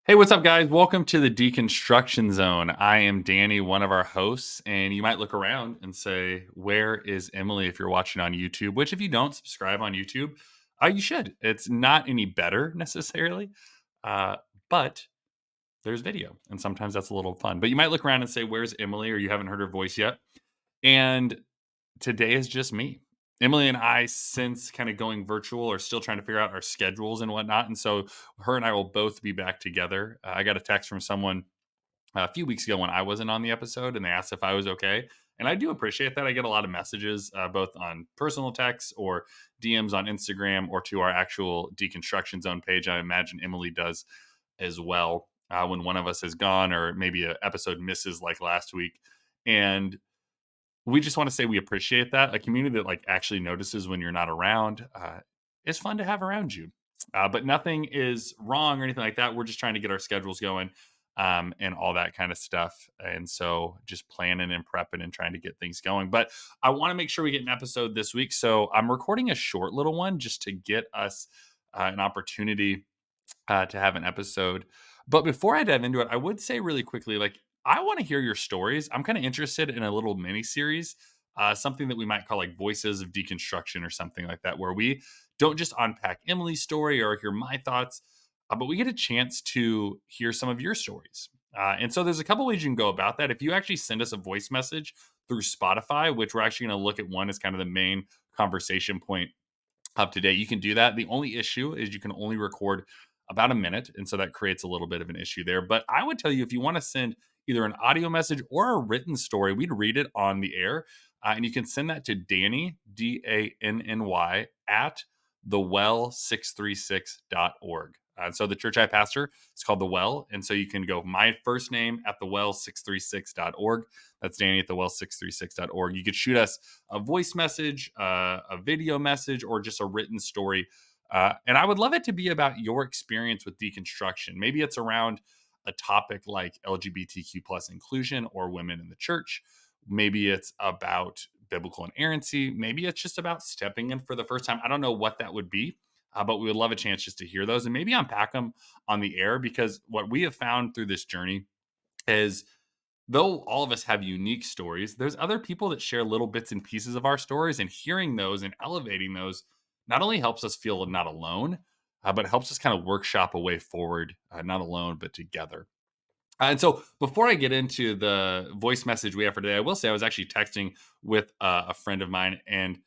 Hey, what's up, guys? Welcome to the Deconstruction Zone. I am Danny, one of our hosts, and you might look around and say, "Where is Emily?" If you're watching on YouTube, which if you don't subscribe on YouTube, you should. It's not any better necessarily, uh, but there's video, and sometimes that's a little fun. But you might look around and say, "Where's Emily?" or you haven't heard her voice yet. And today is just me. Emily and I, since kind of going virtual, are still trying to figure out our schedules and whatnot. And so her and I will both be back together. I got a text from someone a few weeks ago when I wasn't on the episode, and they asked if I was okay. And I do appreciate that. I get a lot of messages, both on personal texts or DMs on Instagram or to our actual Deconstruction Zone page. I imagine Emily does as well when one of us is gone or maybe an episode misses like last week. And we just want to say we appreciate that. A community that like actually notices when you're not around is fun to have around you. But nothing is wrong or anything like that. We're just trying to get our schedules going and all that kind of stuff. And so just planning and prepping and trying to get things going. But I want to make sure we get an episode this week. So I'm recording a short little one just to get us an opportunity to have an episode. But before I dive into it, I would say really quickly, like, I want to hear your stories. I'm kind of interested in a little mini series, something that we might call like Voices of Deconstruction or something like that, where we don't just unpack Emily's story or hear my thoughts, but we get a chance to hear some of your stories. And so there's a couple ways you can go about that. If you actually send us a voice message through Spotify, which we're actually going to look at one as kind of the main conversation point up to date. You can do that. The only issue is you can only record about a minute. And so that creates a little bit of an issue there. But I would tell you if you want to send either an audio message or a written story, we'd read it on the air. And you can send that to Danny, Danny, at thewell636.org. So the church I pastor is called The Well. And so you can go my first name at thewell636.org. That's Danny at thewell636.org. You could shoot us a voice message, a video message, or just a written story. And I would love it to be about your experience with deconstruction. Maybe it's around a topic like LGBTQ plus inclusion or women in the church. Maybe it's about biblical inerrancy. Maybe it's just about stepping in for the first time. I don't know what that would be, but we would love a chance just to hear those and maybe unpack them on the air because what we have found through this journey is though all of us have unique stories, there's other people that share little bits and pieces of our stories, and hearing those and elevating those not only helps us feel not alone, but it helps us kind of workshop a way forward, not alone, but together. And so, before I get into the voice message we have for today, I will say I was actually texting with a friend of mine and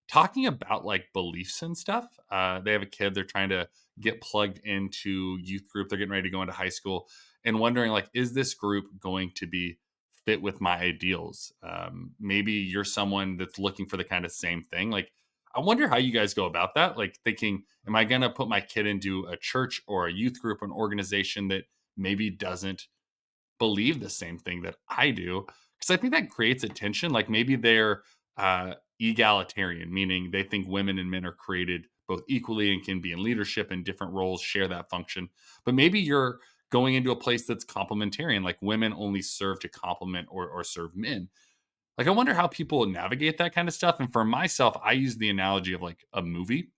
talking about like beliefs and stuff. They have a kid; they're trying to get plugged into youth group. They're getting ready to go into high school, and wondering like, is this group going to be fit with my ideals? Maybe you're someone that's looking for the kind of same thing. Like, I wonder how you guys go about that. Like, thinking, am I going to put my kid into a church or a youth group, or an organization that maybe doesn't believe the same thing that I do? Because I think that creates a tension. Like maybe they're egalitarian, meaning they think women and men are created both equally and can be in leadership and different roles, share that function. But maybe you're going into a place that's complementarian, like women only serve to complement or serve men. Like I wonder how people navigate that kind of stuff. And for myself, I use the analogy of like a movie.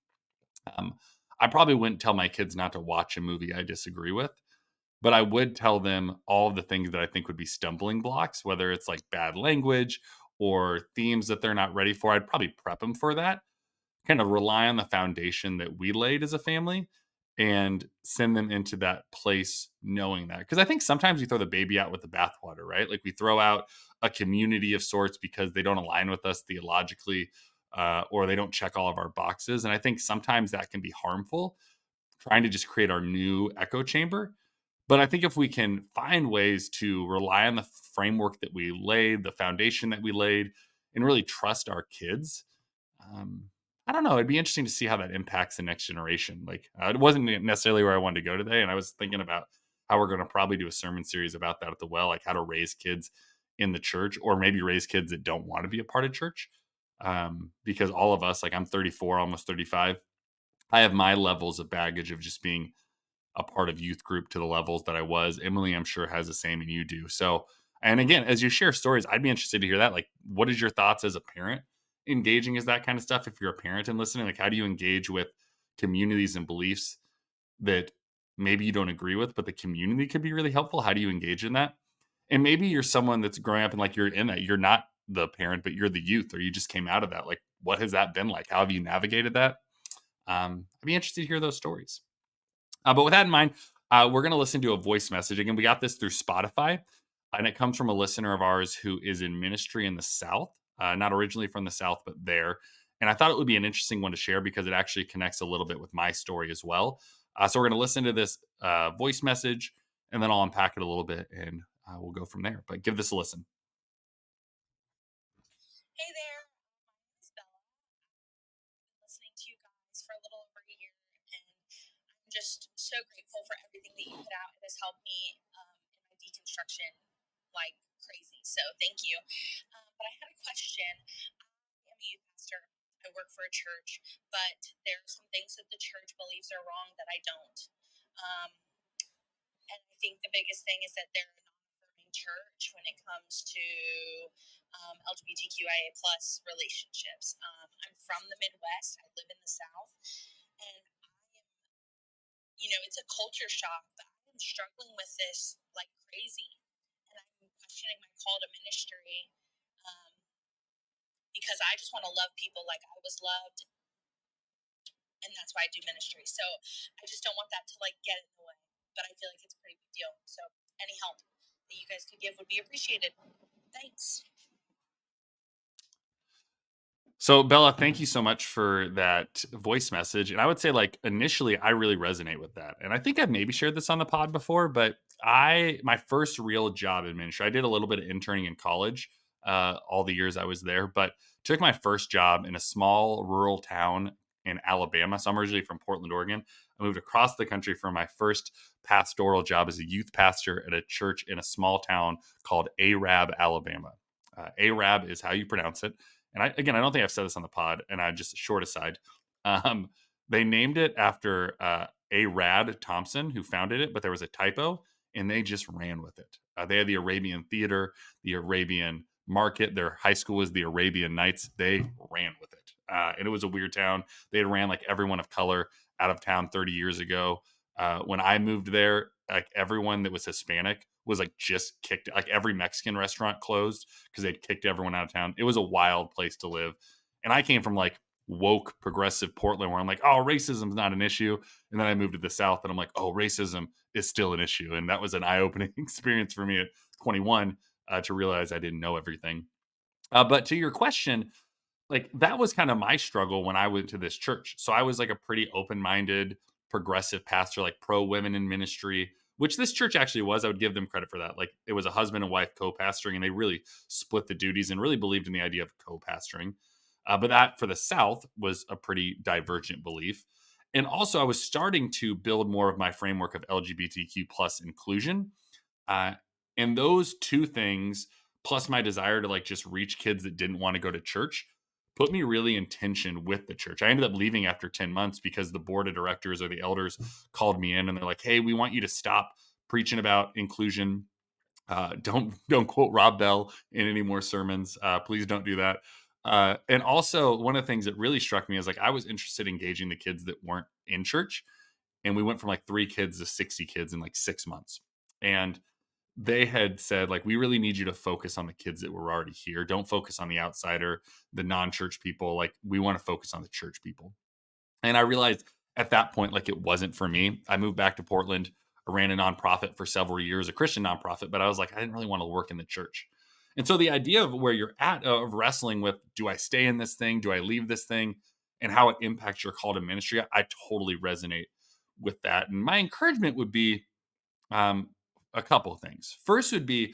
Um, I probably wouldn't tell my kids not to watch a movie I disagree with, but I would tell them all of the things that I think would be stumbling blocks, whether it's like bad language or themes that they're not ready for. I'd probably prep them for that, kind of rely on the foundation that we laid as a family and send them into that place knowing that. Because I think sometimes we throw the baby out with the bathwater, right? Like we throw out a community of sorts because they don't align with us theologically or they don't check all of our boxes. And I think sometimes that can be harmful, trying to just create our new echo chamber. But I think if we can find ways to rely on the framework that we laid, the foundation that we laid, and really trust our kids, um, I don't know. It'd be interesting to see how that impacts the next generation. Like, it wasn't necessarily where I wanted to go today, and I was thinking about how we're going to probably do a sermon series about that at the well, like how to raise kids in the church, or maybe raise kids that don't want to be a part of church. Because all of us, like I'm 34, almost 35, I have my levels of baggage of just being a part of youth group to the levels that I was. Emily, I'm sure, has the same, and you do. So, and again, as you share stories, I'd be interested to hear that. Like, what is your thoughts as a parent engaging as that kind of stuff? If you're a parent and listening, like, how do you engage with communities and beliefs that maybe you don't agree with, but the community could be really helpful. How do you engage in that? And maybe you're someone that's growing up and like you're in that. You're not the parent, but you're the youth, or you just came out of that. Like, what has that been like? How have you navigated that? I'd be interested to hear those stories. But with that in mind, we're going to listen to a voice message. Again, we got this through Spotify, and it comes from a listener of ours who is in ministry in the South, not originally from the South, but there. And I thought it would be an interesting one to share because it actually connects a little bit with my story as well. So we're going to listen to this voice message, and then I'll unpack it a little bit, and we'll go from there. But give this a listen. Hey there, my name is Bella. I've been listening to you guys for a little over a year, and I'm just so grateful for everything that you put out. It has helped me in my deconstruction like crazy. So thank you. But I had a question. I am a youth pastor. I work for a church, but there are some things that the church believes are wrong that I don't. Um, and I think the biggest thing is that they're a non-affirming church when it comes to LGBTQIA plus relationships. I'm from the Midwest. I live in the South, and I am, it's a culture shock, but I'm struggling with this like crazy, and I'm questioning my call to ministry um, because I just want to love people like I was loved, and that's why I do ministry. So I just don't want that to like get in the way, but I feel like it's a pretty big deal. So any help that you guys could give would be appreciated. Thanks. So Bella, thank you so much for that voice message. And I would say like initially I really resonate with that. And I think I've maybe shared this on the pod before, but my first real job in ministry, I did a little bit of interning in college, all the years I was there, but took my first job in a small rural town in Alabama. So I'm originally from Portland, Oregon. I moved across the country for my first pastoral job as a youth pastor at a church in a small town called Arab, Alabama. Arab is how you pronounce it. And I don't think I've said this on the pod, and I just short aside. Um, they named it after A. Rad Thompson, who founded it, but there was a typo, and they just ran with it. They had the Arabian Theater, the Arabian Market. Their high school was the Arabian Nights. They ran with it, and it was a weird town. They had ran like everyone of color out of town 30 years ago. When I moved there, like everyone that was Hispanic was like just kicked. Like every Mexican restaurant closed because they'd kicked everyone out of town. It was a wild place to live. And I came from like woke progressive Portland where I'm like, oh, racism's not an issue. And then I moved to the South and I'm like, oh, racism is still an issue. And that was an eye opening experience for me at 21 to realize I didn't know everything. But to your question, like that was kind of my struggle when I went to this church. So I was like a pretty open-minded, progressive pastor, like pro women in ministry, which this church actually was. I would give them credit for that. Like it was a husband and wife co-pastoring, and they really split the duties and really believed in the idea of co-pastoring. But that for the South was a pretty divergent belief. And also, I was starting to build more of my framework of LGBTQ plus inclusion. Uh, and those two things, plus my desire to like just reach kids that didn't want to go to church, put me really in tension with the church. I ended up leaving after 10 months because the board of directors or the elders called me in and they're like, hey, we want you to stop preaching about inclusion. Don't quote Rob Bell in any more sermons. Please don't do that. And also, one of the things that really struck me is like I was interested in engaging the kids that weren't in church, and we went from like 3 kids to 60 kids in like 6 months. And they had said like we really need you to focus on the kids that were already here. Don't focus on the outsider, the non-church people. Like we want to focus on the church people. And I realized at that point like it wasn't for me. I moved back to Portland. I ran a nonprofit for several years, a Christian nonprofit, but I was like I didn't really want to work in the church. And so the idea of where you're at of wrestling with, do I stay in this thing, do I leave this thing, and how it impacts your call to ministry, I totally resonate with that. And my encouragement would be um, a couple of things. First would be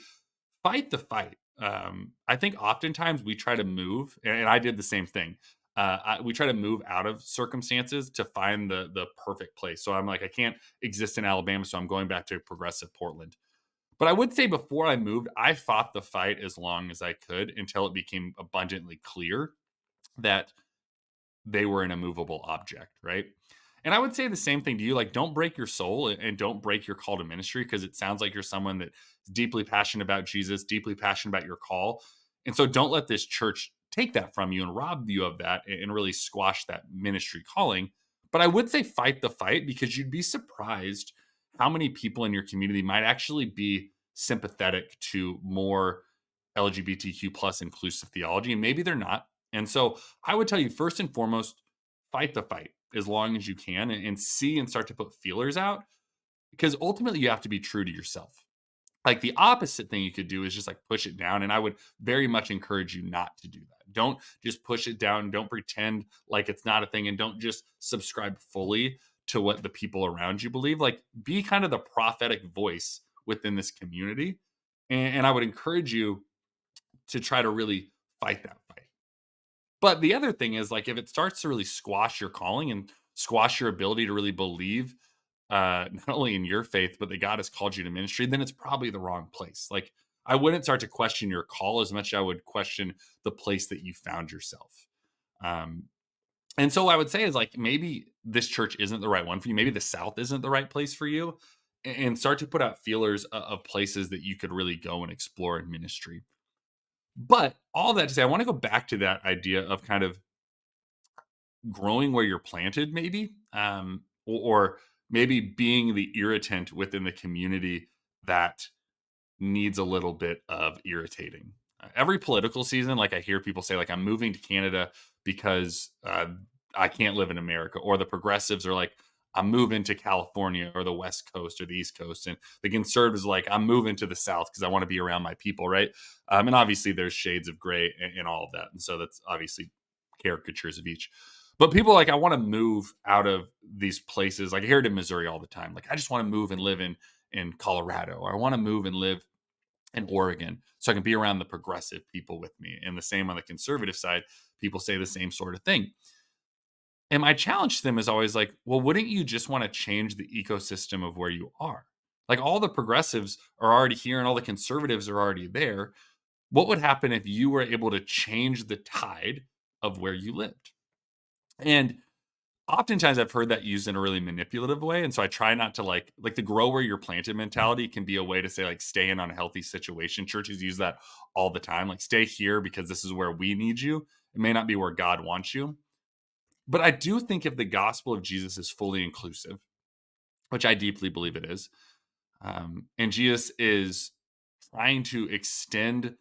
fight the fight. I think oftentimes we try to move, and I did the same thing. We try to move out of circumstances to find the perfect place. So I'm like, I can't exist in Alabama, so I'm going back to progressive Portland. But I would say before I moved, I fought the fight as long as I could until it became abundantly clear that they were an immovable object, right? And I would say the same thing to you. Like, don't break your soul and don't break your call to ministry because it sounds like you're someone that's deeply passionate about Jesus, deeply passionate about your call. And so don't let this church take that from you and rob you of that and really squash that ministry calling. But I would say fight the fight because you'd be surprised how many people in your community might actually be sympathetic to more LGBTQ plus inclusive theology, and maybe they're not. And so I would tell you, first and foremost, fight the fight as long as you can, and see and start to put feelers out, because ultimately you have to be true to yourself. Like, the opposite thing you could do is just like push it down. And I would very much encourage you not to do that. Don't just push it down. Don't pretend like it's not a thing. And don't just subscribe fully to what the people around you believe. Like, be kind of the prophetic voice within this community. And I would encourage you to try to really fight that fight. But the other thing is, like, if it starts to really squash your calling and squash your ability to really believe, not only in your faith, but that God has called you to ministry, then it's probably the wrong place. Like, I wouldn't start to question your call as much as I would question the place that you found yourself. Um, and so I would say is, like, maybe this church isn't the right one for you. Maybe the South isn't the right place for you, and start to put out feelers of places that you could really go and explore in ministry. But all that to say, I want to go back to that idea of kind of growing where you're planted, maybe, or maybe being the irritant within the community that needs a little bit of irritating. Every political season, like, I hear people say, like, I'm moving to Canada because I can't live in America, or the progressives are like, I'm moving to California or the West Coast or the East Coast, and the conservatives are like, I'm moving to the South because I want to be around my people, right? And obviously, there's shades of gray in all of that, and so that's obviously caricatures of each. But people are like, I want to move out of these places. Like, I hear it in Missouri all the time. Like, I just want to move and live in Colorado, or I want to move and live in Oregon so I can be around the progressive people with me. And the same on the conservative side, people say the same sort of thing. And my challenge to them is always like, well, wouldn't you just want to change the ecosystem of where you are? Like, all the progressives are already here and all the conservatives are already there. What would happen if you were able to change the tide of where you lived? And oftentimes I've heard that used in a really manipulative way, and so I try not to, like, the grow where you're planted mentality can be a way to say, like, stay in unhealthy situation. Churches use that all the time, like, stay here because this is where we need you. It may not be where God wants you. But I do think if the gospel of Jesus is fully inclusive, which I deeply believe it is, and Jesus is trying to extend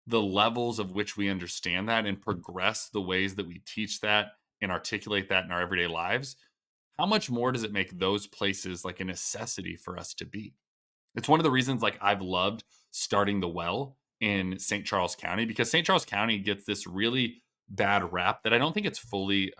the levels of which we understand that and progress the ways that we teach that and articulate that in our everyday lives, how much more does it make those places like a necessity for us to be? It's one of the reasons, like, I've loved starting the Well in St. Charles County, because St. Charles County gets this really bad rap that I don't think it's fully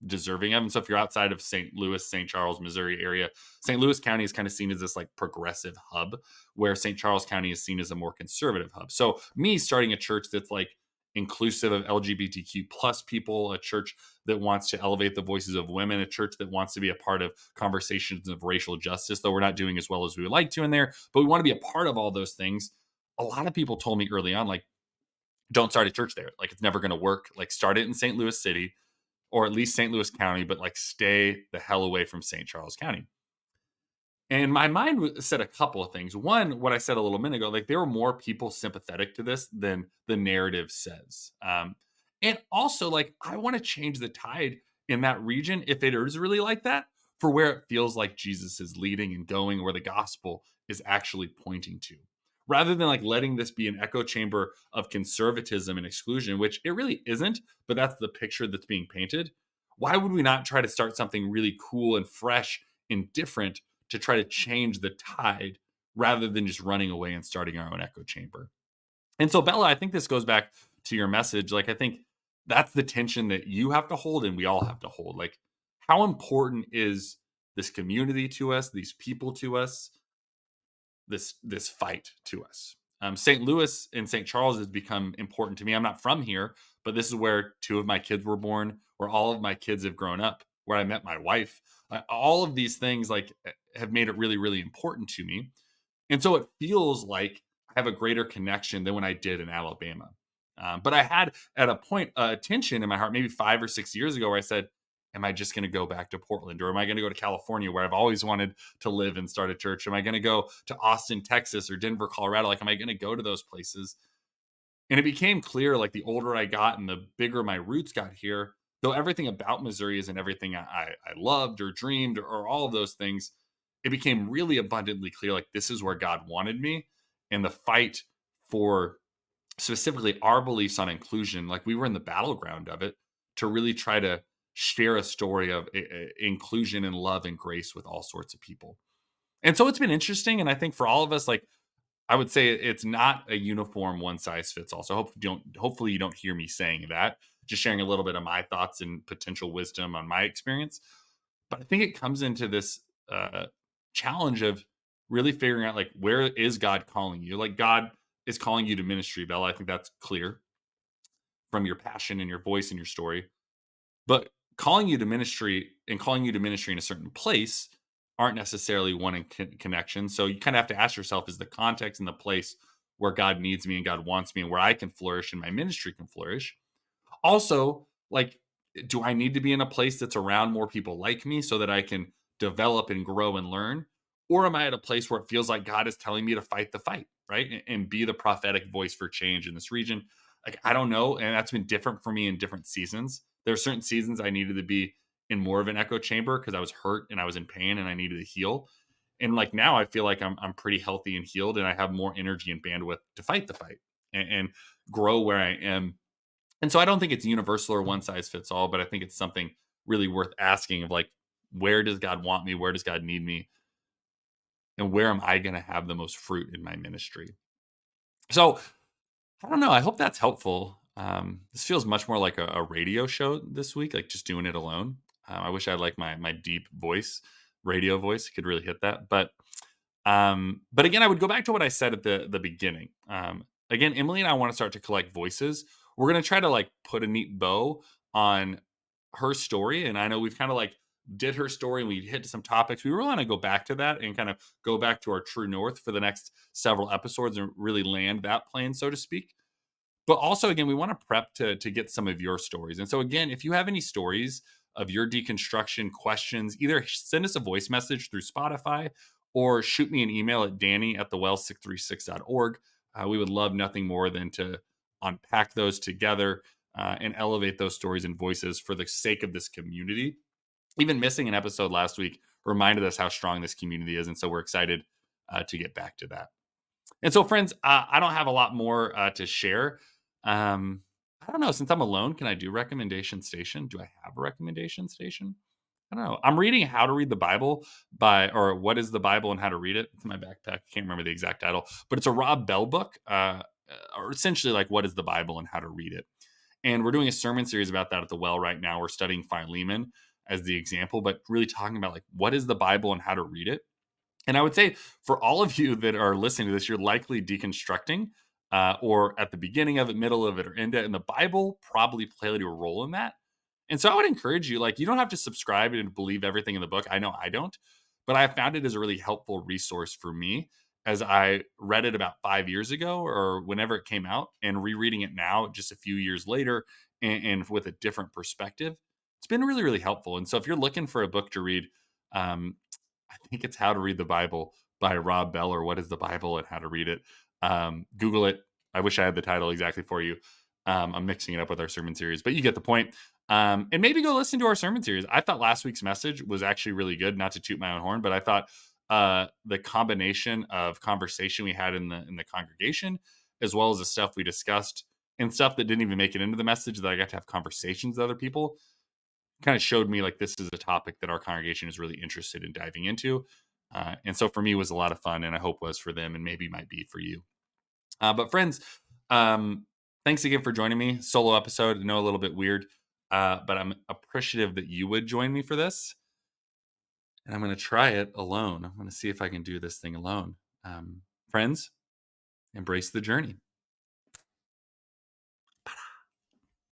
deserving of. And so if you're outside of St. Louis, St. Charles, Missouri area, St. Louis County is kind of seen as this like progressive hub, where St. Charles County is seen as a more conservative hub. So me starting a church that's like inclusive of LGBTQ plus people, a church that wants to elevate the voices of women, a church that wants to be a part of conversations of racial justice, though we're not doing as well as we would like to in there, but we want to be a part of all those things. A lot of people told me early on, like, don't start a church there. Like, it's never going to work. Like, start it in St. Louis City or at least St. Louis County, but like, stay the hell away from St. Charles County. And my mind said a couple of things. One, what I said a little minute ago, like, there were more people sympathetic to this than the narrative says. And also, like, I want to change the tide in that region, if it is really like that, for where it feels like Jesus is leading and going, where the gospel is actually pointing to, rather than like letting this be an echo chamber of conservatism and exclusion, which it really isn't, but that's the picture that's being painted. Why would we not try to start something really cool and fresh and different to try to change the tide, rather than just running away and starting our own echo chamber? And so, Bella, I think this goes back to your message. Like, I think that's the tension that you have to hold and we all have to hold. Like, how important is this community to us, these people to us, this fight to us? St. Louis and St. Charles has become important to me. I'm not from here, but this is where two of my kids were born, where all of my kids have grown up, where I met my wife. All of these things, like, have made it really, really important to me. And so it feels like I have a greater connection than when I did in Alabama. But I had at a point a tension in my heart, maybe 5 or 6 years ago, where I said, am I just going to go back to Portland, or am I going to go to California, where I've always wanted to live and start a church? Am I going to go to Austin, Texas, or Denver, Colorado? Like, am I going to go to those places? And it became clear, like, the older I got and the bigger my roots got here, though everything about Missouri isn't everything I loved or dreamed, or all of those things, it became really abundantly clear like this is where God wanted me. And the fight for specifically our beliefs on inclusion, like we were in the battleground of it to really try to share a story of inclusion and love and grace with all sorts of people. And so it's been interesting. And I think for all of us, like I would say it's not a uniform one size fits all. So hopefully you don't hear me saying that. Just sharing a little bit of my thoughts and potential wisdom on my experience. But I think it comes into this uh, challenge of really figuring out like where is God calling you? Like God is calling you to ministry, Bella. I think that's clear from your passion and your voice and your story. But calling you to ministry and calling you to ministry in a certain place aren't necessarily one in connection. So you kind of have to ask yourself, is the context and the place where God needs me and God wants me and where I can flourish and my ministry can flourish? Also, like, do I need to be in a place that's around more people like me so that I can develop and grow and learn? Or am I at a place where it feels like God is telling me to fight the fight, right? And be the prophetic voice for change in this region? Like, I don't know. And that's been different for me in different seasons. There are certain seasons I needed to be in more of an echo chamber because I was hurt and I was in pain and I needed to heal. And like now I feel like I'm pretty healthy and healed and I have more energy and bandwidth to fight the fight and grow where I am. And so I don't think it's universal or one size fits all, but I think it's something really worth asking of like, where does God want me? Where does God need me? And where am I going to have the most fruit in my ministry? So I don't know. I hope that's helpful. This feels much more like a radio show this week, like just doing it alone. I wish I had like my deep voice, radio voice, could really hit that. But again, I would go back to what I said at the beginning. Again, Emily and I want to start to collect voices. We're gonna try to like put a neat bow on her story, and I know we've kind of like did her story and we hit some topics. We really want to go back to that and kind of go back to our true north for the next several episodes and really land that plane, so to speak. But also, again, we want to prep to get some of your stories. And so, again, if you have any stories of your deconstruction questions, either send us a voice message through Spotify or shoot me an email at Danny at thewell636.org. We would love nothing more than to unpack those together and elevate those stories and voices for the sake of this community. Even missing an episode last week reminded us how strong this community is. And so we're excited to get back to that. And so, friends, I don't have a lot more to share. I don't know. Since I'm alone, can I do recommendation station? Do I have a recommendation station? I don't know. I'm reading How to Read the Bible or What is the Bible and How to Read It. It's in my backpack. I can't remember the exact title, but it's a Rob Bell book, or essentially like What is the Bible and How to Read It. And we're doing a sermon series about that at the Well right now. We're studying Philemon as the example, but really talking about like what is the Bible and how to read it. And I would say for all of you that are listening to this, you're likely deconstructing or at the beginning of it, middle of it, or end it. And the Bible probably played a role in that. And so I would encourage you, like, you don't have to subscribe and believe everything in the book. I know I don't, but I found it as a really helpful resource for me as I read it about 5 years ago or whenever it came out and rereading it now, just a few years later and with a different perspective. It's been really, really helpful. And so if you're looking for a book to read, um, I think it's How to Read the Bible by Rob Bell or What is the Bible and How to Read It. Google it. I wish I had the title exactly for you. I'm mixing it up with our sermon series, but you get the point. And maybe go listen to our sermon series. I thought last week's message was actually really good. Not to toot my own horn, but I thought the combination of conversation we had in the congregation, as well as the stuff we discussed and stuff that didn't even make it into the message that I got to have conversations with other people, kind of showed me like this is a topic that our congregation is really interested in diving into. And so for me, it was a lot of fun, and I hope was for them, and maybe might be for you. But friends, thanks again for joining me. Solo episode, I know a little bit weird, but I'm appreciative that you would join me for this. And I'm going to try it alone. I'm going to see if I can do this thing alone. Friends, embrace the journey.